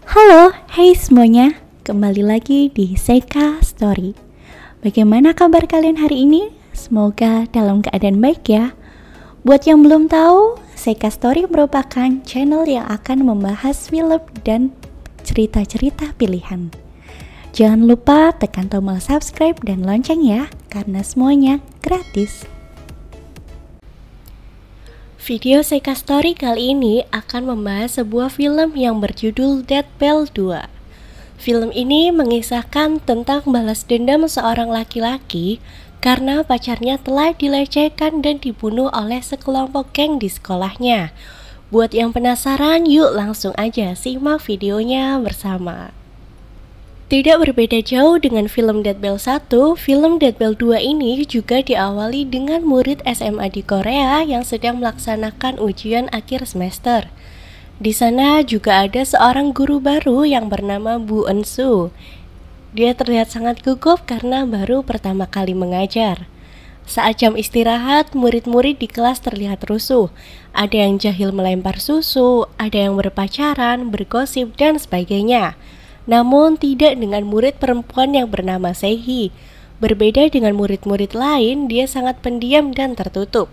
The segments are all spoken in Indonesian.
Halo, hey semuanya, kembali lagi di Seika Story. Bagaimana kabar kalian hari ini? Semoga dalam keadaan baik ya. Buat yang belum tahu, Seika Story merupakan channel yang akan membahas film dan cerita-cerita pilihan. Jangan lupa tekan tombol subscribe dan lonceng ya, karena semuanya gratis. Video Seika Story kali ini akan membahas sebuah film yang berjudul Dead Bell 2. Film ini mengisahkan tentang balas dendam seorang laki-laki karena pacarnya telah dilecehkan dan dibunuh oleh sekelompok geng di sekolahnya. Buat yang penasaran, yuk langsung aja simak videonya bersama. Tidak berbeda jauh dengan film Dead Bell 1, film Dead Bell 2 ini juga diawali dengan murid SMA di Korea yang sedang melaksanakan ujian akhir semester. Di sana juga ada seorang guru baru yang bernama Bu Eun-soo. Dia terlihat sangat gugup karena baru pertama kali mengajar. Saat jam istirahat, murid-murid di kelas terlihat rusuh. Ada yang jahil melempar susu, ada yang berpacaran, bergosip, dan sebagainya. Namun tidak dengan murid perempuan yang bernama Sehee. Berbeda dengan murid-murid lain, dia sangat pendiam dan tertutup.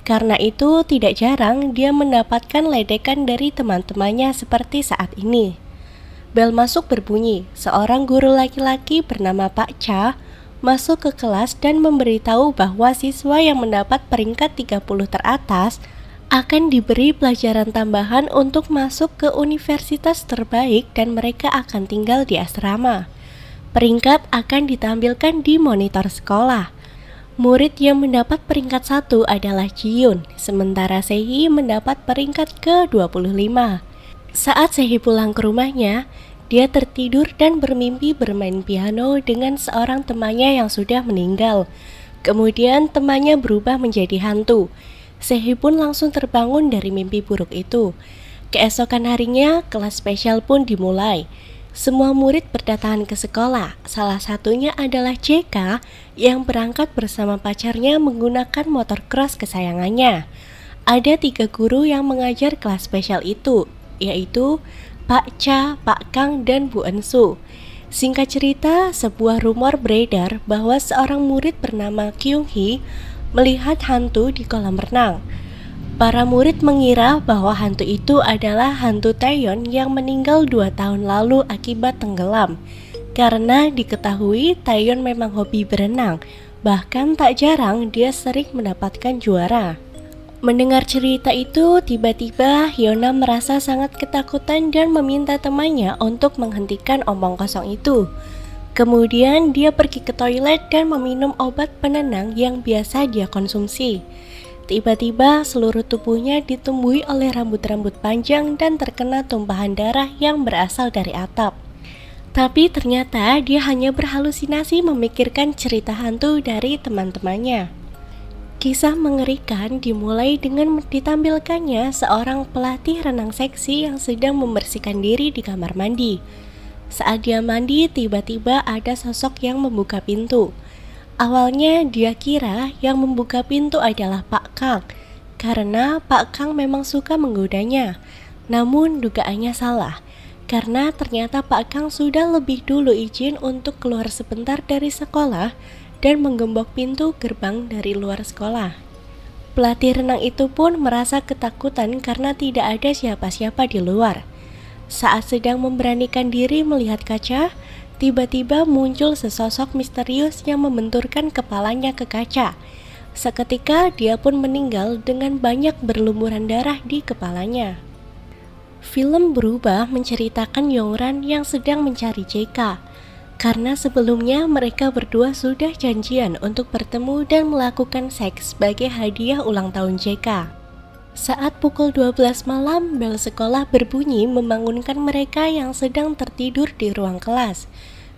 Karena itu tidak jarang dia mendapatkan ledekan dari teman-temannya seperti saat ini. Bel masuk berbunyi, seorang guru laki-laki bernama Pak Cha masuk ke kelas dan memberitahu bahwa siswa yang mendapat peringkat 30 teratas akan diberi pelajaran tambahan untuk masuk ke universitas terbaik dan mereka akan tinggal di asrama. Peringkat akan ditampilkan di monitor sekolah. Murid yang mendapat peringkat 1 adalah Ji-yoon, sementara Sehee mendapat peringkat ke-25. Saat Sehee pulang ke rumahnya, dia tertidur dan bermimpi bermain piano dengan seorang temannya yang sudah meninggal. Kemudian temannya berubah menjadi hantu. Sehee pun langsung terbangun dari mimpi buruk itu. Keesokan harinya, kelas spesial pun dimulai. Semua murid berdatangan ke sekolah. Salah satunya adalah JK yang berangkat bersama pacarnya menggunakan motor cross kesayangannya. Ada 3 guru yang mengajar kelas spesial itu, yaitu Pak Cha, Pak Kang, dan Bu Eun-soo. Singkat cerita, sebuah rumor beredar bahwa seorang murid bernama Kyung-hee melihat hantu di kolam renang. Para murid mengira bahwa hantu itu adalah hantu Taeyeon yang meninggal 2 tahun lalu akibat tenggelam. Karena diketahui Taeyeon memang hobi berenang, bahkan tak jarang dia sering mendapatkan juara. Mendengar cerita itu, tiba-tiba Hyuna merasa sangat ketakutan dan meminta temannya untuk menghentikan omong kosong itu. Kemudian dia pergi ke toilet dan meminum obat penenang yang biasa dia konsumsi. Tiba-tiba seluruh tubuhnya ditumbuhi oleh rambut-rambut panjang dan terkena tumpahan darah yang berasal dari atap. Tapi ternyata dia hanya berhalusinasi memikirkan cerita hantu dari teman-temannya. Kisah mengerikan dimulai dengan ditampilkannya seorang pelatih renang seksi yang sedang membersihkan diri di kamar mandi. Saat dia mandi, tiba-tiba ada sosok yang membuka pintu. Awalnya dia kira yang membuka pintu adalah Pak Kang, karena Pak Kang memang suka menggodanya. Namun dugaannya salah, karena ternyata Pak Kang sudah lebih dulu izin untuk keluar sebentar dari sekolah dan menggembok pintu gerbang dari luar sekolah. Pelatih renang itu pun merasa ketakutan karena tidak ada siapa-siapa di luar. Saat sedang memberanikan diri melihat kaca, tiba-tiba muncul sesosok misterius yang membenturkan kepalanya ke kaca. Seketika dia pun meninggal dengan banyak berlumuran darah di kepalanya. Film berubah menceritakan Yongran yang sedang mencari JK, karena sebelumnya mereka berdua sudah janjian untuk bertemu dan melakukan seks sebagai hadiah ulang tahun JK. Saat pukul 12 malam, bel sekolah berbunyi membangunkan mereka yang sedang tertidur di ruang kelas.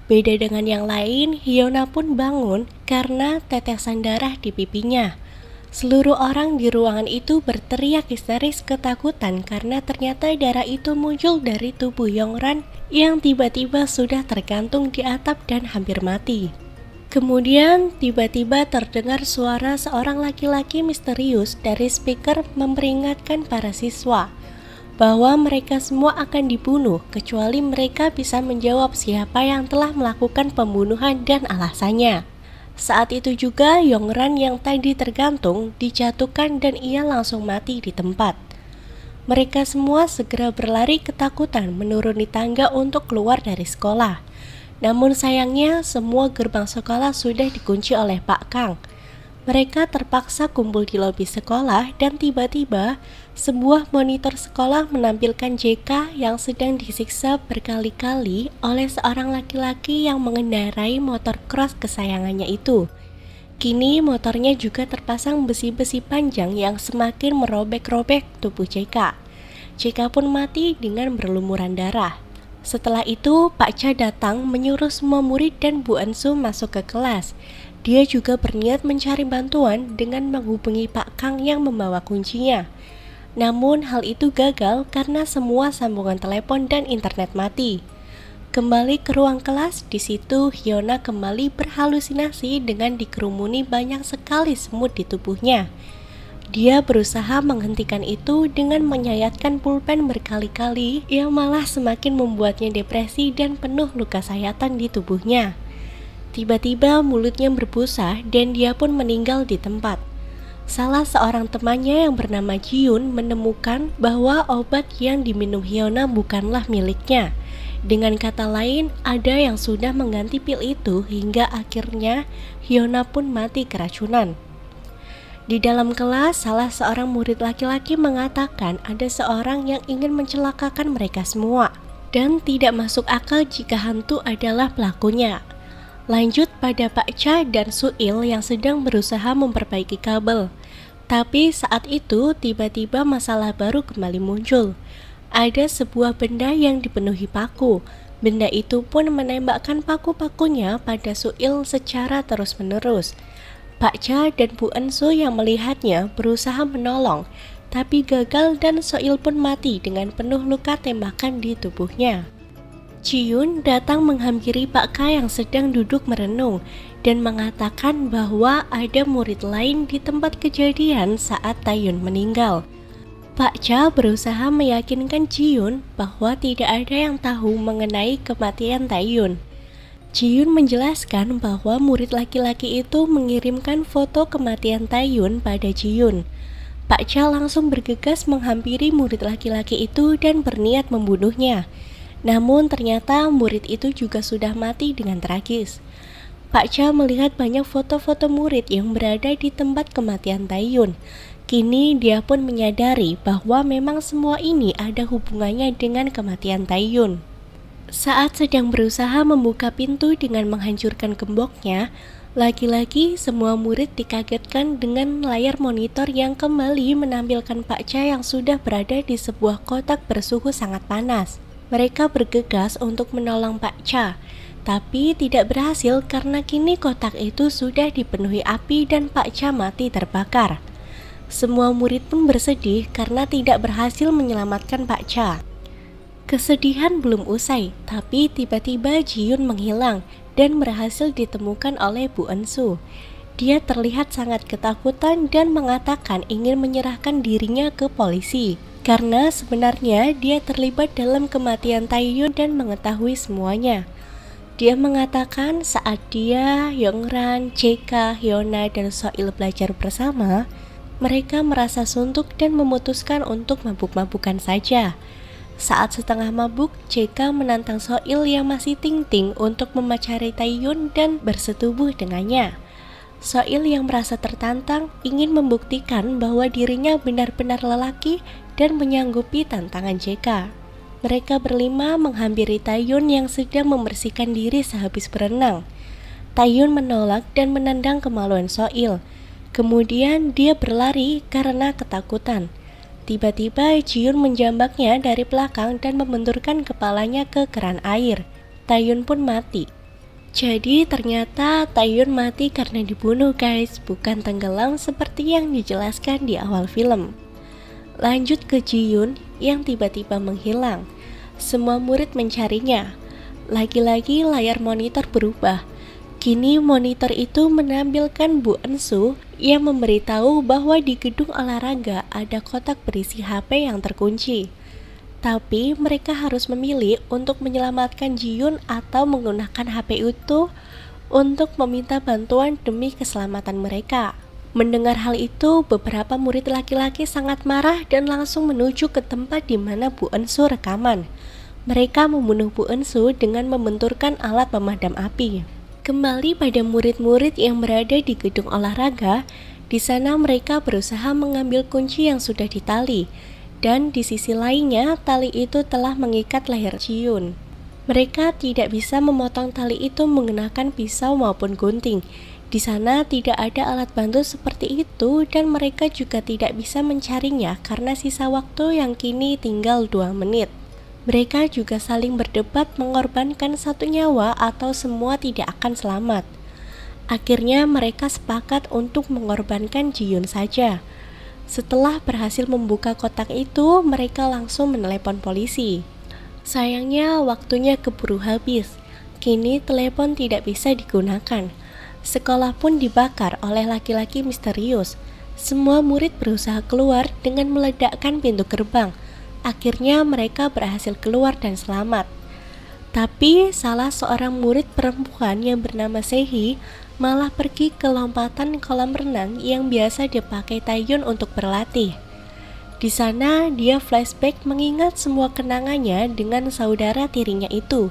Beda dengan yang lain, Hyuna pun bangun karena tetesan darah di pipinya. Seluruh orang di ruangan itu berteriak histeris ketakutan karena ternyata darah itu muncul dari tubuh Yongran yang tiba-tiba sudah tergantung di atap dan hampir mati. Kemudian tiba-tiba terdengar suara seorang laki-laki misterius dari speaker memperingatkan para siswa. bahwa mereka semua akan dibunuh kecuali mereka bisa menjawab siapa yang telah melakukan pembunuhan dan alasannya. Saat itu juga Yongran yang tadi tergantung dijatuhkan dan ia langsung mati di tempat. Mereka semua segera berlari ketakutan menuruni tangga untuk keluar dari sekolah. Namun sayangnya semua gerbang sekolah sudah dikunci oleh Pak Kang. Mereka terpaksa kumpul di lobi sekolah dan tiba-tiba sebuah monitor sekolah menampilkan JK yang sedang disiksa berkali-kali oleh seorang laki-laki yang mengendarai motor cross kesayangannya itu. Kini motornya juga terpasang besi-besi panjang yang semakin merobek-robek tubuh JK. JK pun mati dengan berlumuran darah. Setelah itu, Pak Cha datang menyuruh semua murid dan Bu Ensu masuk ke kelas. Dia juga berniat mencari bantuan dengan menghubungi Pak Kang yang membawa kuncinya. Namun hal itu gagal karena semua sambungan telepon dan internet mati. Kembali ke ruang kelas, di situ Hyuna kembali berhalusinasi dengan dikerumuni banyak sekali semut di tubuhnya. Dia berusaha menghentikan itu dengan menyayatkan pulpen berkali-kali yang malah semakin membuatnya depresi dan penuh luka sayatan di tubuhnya. Tiba-tiba mulutnya berbusa dan dia pun meninggal di tempat. Salah seorang temannya yang bernama Jiun menemukan bahwa obat yang diminum Hyuna bukanlah miliknya. Dengan kata lain, ada yang sudah mengganti pil itu hingga akhirnya Hyuna pun mati keracunan. Di dalam kelas, salah seorang murid laki-laki mengatakan ada seorang yang ingin mencelakakan mereka semua dan tidak masuk akal jika hantu adalah pelakunya. Lanjut pada Pak Cha dan Suil yang sedang berusaha memperbaiki kabel. Tapi saat itu tiba-tiba masalah baru kembali muncul. Ada sebuah benda yang dipenuhi paku. Benda itu pun menembakkan paku-pakunya pada Suil secara terus-menerus. Pak Cha dan Bu Ensu yang melihatnya berusaha menolong, tapi gagal dan Suil pun mati dengan penuh luka tembakan di tubuhnya. Jiun datang menghampiri Pak Ka yang sedang duduk merenung dan mengatakan bahwa ada murid lain di tempat kejadian saat Taeyun meninggal. Pak Cha berusaha meyakinkan Jiun bahwa tidak ada yang tahu mengenai kematian Taeyun. Jiun menjelaskan bahwa murid laki-laki itu mengirimkan foto kematian Taeyun pada Jiun. Pak Cha langsung bergegas menghampiri murid laki-laki itu dan berniat membunuhnya. Namun ternyata murid itu juga sudah mati dengan tragis. Pak Cha melihat banyak foto-foto murid yang berada di tempat kematian Taeyun. Kini dia pun menyadari bahwa memang semua ini ada hubungannya dengan kematian Taeyun. Saat sedang berusaha membuka pintu dengan menghancurkan gemboknya, lagi-lagi semua murid dikagetkan dengan layar monitor yang kembali menampilkan Pak Cha yang sudah berada di sebuah kotak bersuhu sangat panas. Mereka bergegas untuk menolong Pak Cha, tapi tidak berhasil karena kini kotak itu sudah dipenuhi api dan Pak Cha mati terbakar. Semua murid pun bersedih karena tidak berhasil menyelamatkan Pak Cha. Kesedihan belum usai, tapi tiba-tiba Jiun menghilang dan berhasil ditemukan oleh Bu Ensu. Dia terlihat sangat ketakutan dan mengatakan ingin menyerahkan dirinya ke polisi. Karena sebenarnya dia terlibat dalam kematian Taeyun dan mengetahui semuanya. Dia mengatakan saat dia, Yongran, JK, Hyuna, dan Soil belajar bersama, mereka merasa suntuk dan memutuskan untuk mabuk-mabukan saja. Saat setengah mabuk, JK menantang Soil yang masih ting-ting untuk memacari Taeyun dan bersetubuh dengannya. Soil yang merasa tertantang ingin membuktikan bahwa dirinya benar-benar lelaki dan menyanggupi tantangan JK. Mereka berlima menghampiri Taeyun yang sedang membersihkan diri sehabis berenang. Taeyun menolak dan menendang kemaluan Soil. Kemudian dia berlari karena ketakutan. Tiba-tiba Jiun menjambaknya dari belakang dan membenturkan kepalanya ke keran air. Taeyun pun mati. Jadi ternyata Taeyun mati karena dibunuh guys, bukan tenggelam seperti yang dijelaskan di awal film. Lanjut ke Jiun yang tiba-tiba menghilang. Semua murid mencarinya. Lagi-lagi layar monitor berubah. Kini monitor itu menampilkan Bu Ensu yang memberitahu bahwa di gedung olahraga ada kotak berisi HP yang terkunci. Tapi mereka harus memilih untuk menyelamatkan Ji-yoon atau menggunakan HP itu untuk meminta bantuan demi keselamatan mereka. Mendengar hal itu, beberapa murid laki-laki sangat marah dan langsung menuju ke tempat di mana Bu Eun-soo rekaman. Mereka membunuh Bu Eun-soo dengan membenturkan alat pemadam api. Kembali pada murid-murid yang berada di gedung olahraga, di sana mereka berusaha mengambil kunci yang sudah ditali, dan di sisi lainnya tali itu telah mengikat leher Ji-yoon. Mereka tidak bisa memotong tali itu menggunakan pisau maupun gunting. Di sana tidak ada alat bantu seperti itu dan mereka juga tidak bisa mencarinya karena sisa waktu yang kini tinggal 2 menit. Mereka juga saling berdebat mengorbankan satu nyawa atau semua tidak akan selamat. Akhirnya mereka sepakat untuk mengorbankan Ji-yoon saja. Setelah berhasil membuka kotak itu, mereka langsung menelepon polisi. Sayangnya waktunya keburu habis. Kini telepon tidak bisa digunakan. Sekolah pun dibakar oleh laki-laki misterius. Semua murid berusaha keluar dengan meledakkan pintu gerbang. Akhirnya mereka berhasil keluar dan selamat. Tapi salah seorang murid perempuan yang bernama Sehee malah pergi ke lompatan kolam renang yang biasa dipakai Taehyun untuk berlatih. Di sana dia flashback mengingat semua kenangannya dengan saudara tirinya itu.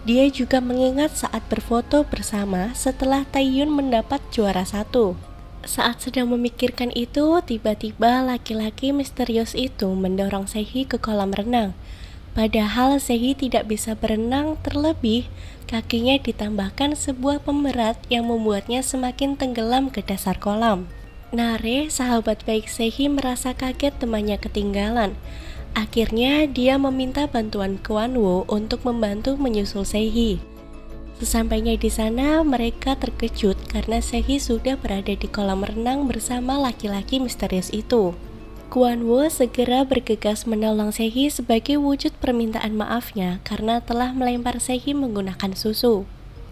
Dia juga mengingat saat berfoto bersama setelah Taehyun mendapat juara 1. Saat sedang memikirkan itu, tiba-tiba laki-laki misterius itu mendorong Sehee ke kolam renang. Padahal Sehee tidak bisa berenang, terlebih kakinya ditambahkan sebuah pemberat yang membuatnya semakin tenggelam ke dasar kolam. Nare, sahabat baik Sehee, merasa kaget temannya ketinggalan. Akhirnya dia meminta bantuan Kwon-woo untuk membantu menyusul Sehee. Sesampainya di sana, mereka terkejut karena Sehee sudah berada di kolam renang bersama laki-laki misterius itu. Kwon-woo segera bergegas menolong Sehee sebagai wujud permintaan maafnya karena telah melempar Sehee menggunakan susu.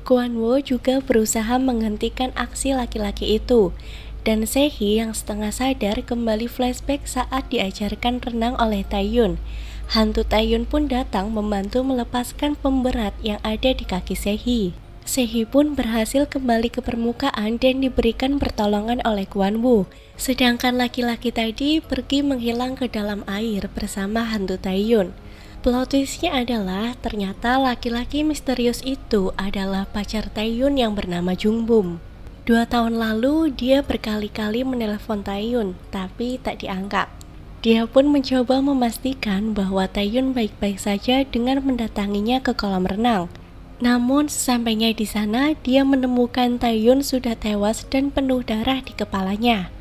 Kwon-woo juga berusaha menghentikan aksi laki-laki itu. Dan Sehee yang setengah sadar kembali flashback saat diajarkan renang oleh Taehyun. Hantu Taehyun pun datang membantu melepaskan pemberat yang ada di kaki Sehee. Sehee pun berhasil kembali ke permukaan dan diberikan pertolongan oleh Kwon-woo. Sedangkan laki-laki tadi pergi menghilang ke dalam air bersama hantu Taehyun. Plot twist-nya adalah ternyata laki-laki misterius itu adalah pacar Taehyun yang bernama Jungbum. 2 tahun lalu, dia berkali-kali menelepon Taehyun, tapi tak diangkat. Dia pun mencoba memastikan bahwa Taehyun baik-baik saja dengan mendatanginya ke kolam renang. Namun, sesampainya di sana, dia menemukan Taehyun sudah tewas dan penuh darah di kepalanya.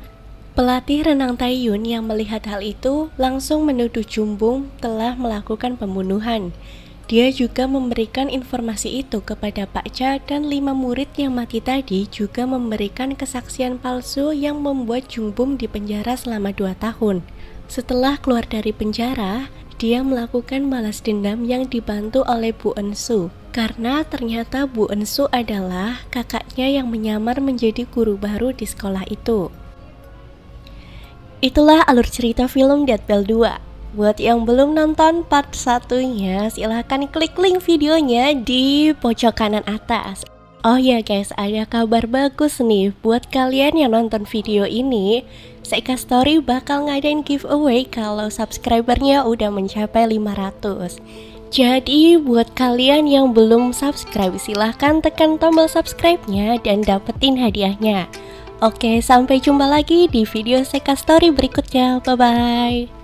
Pelatih renang Taehyun yang melihat hal itu langsung menuduh Jungbum telah melakukan pembunuhan. Dia juga memberikan informasi itu kepada Pak Cha dan 5 murid yang mati tadi juga memberikan kesaksian palsu yang membuat Jungbum dipenjara selama 2 tahun. Setelah keluar dari penjara, dia melakukan balas dendam yang dibantu oleh Bu Eun-soo. Karena ternyata Bu Eun-soo adalah kakaknya yang menyamar menjadi guru baru di sekolah itu. Itulah alur cerita film Dead Bell 2. Buat yang belum nonton part 1-nya, silahkan klik link videonya di pojok kanan atas. Oh ya guys, ada kabar bagus nih buat kalian yang nonton video ini. Seika Story bakal ngadain giveaway kalau subscribernya udah mencapai 500. Jadi buat kalian yang belum subscribe, silahkan tekan tombol subscribe-nya dan dapetin hadiahnya. Oke, sampai jumpa lagi di video Seika Story berikutnya. Bye-bye.